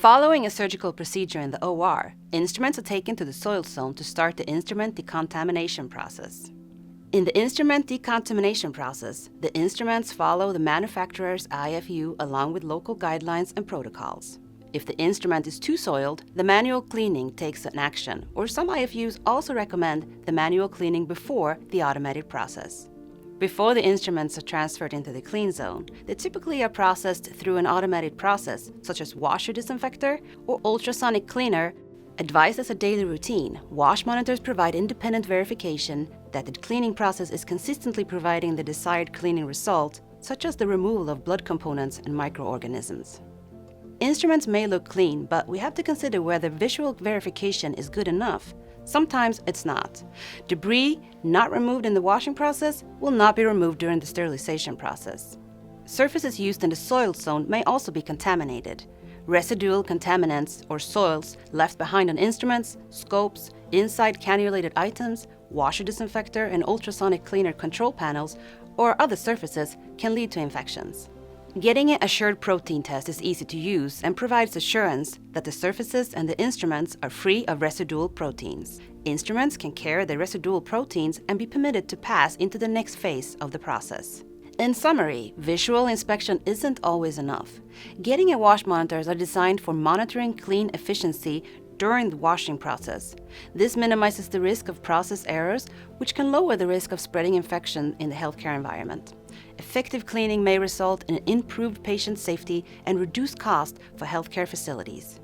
Following a surgical procedure in the OR, instruments are taken to the soil zone to start the instrument decontamination process. In the instrument decontamination process, the instruments follow the manufacturer's IFU along with local guidelines and protocols. If the instrument is too soiled, the manual cleaning takes an action, or some IFUs also recommend the manual cleaning before the automated process. Before the instruments are transferred into the clean zone, they typically are processed through an automated process, such as Washer-Disinfector or ultrasonic cleaner. Advised as a daily routine, wash monitors provide independent verification that the cleaning process is consistently providing the desired cleaning result, such as the removal of blood components and microorganisms. Instruments may look clean, but we have to consider whether visual verification is good enough. Sometimes it's not. Debris not removed in the washing process will not be removed during the sterilization process. Surfaces used in the soil zone may also be contaminated. Residual contaminants or soils left behind on instruments, scopes, inside cannulated items, washer-disinfector and ultrasonic cleaner control panels, or other surfaces can lead to infections. Getinge Assured Protein Test is easy to use and provides assurance that the surfaces and the instruments are free of residual proteins. Instruments can carry the residual proteins and be permitted to pass into the next phase of the process. In summary, visual inspection isn't always enough. Getinge wash monitors are designed for monitoring clean efficiency during the washing process. This minimizes the risk of process errors, which can lower the risk of spreading infection in the healthcare environment. Effective cleaning may result in improved patient safety and reduced cost for healthcare facilities.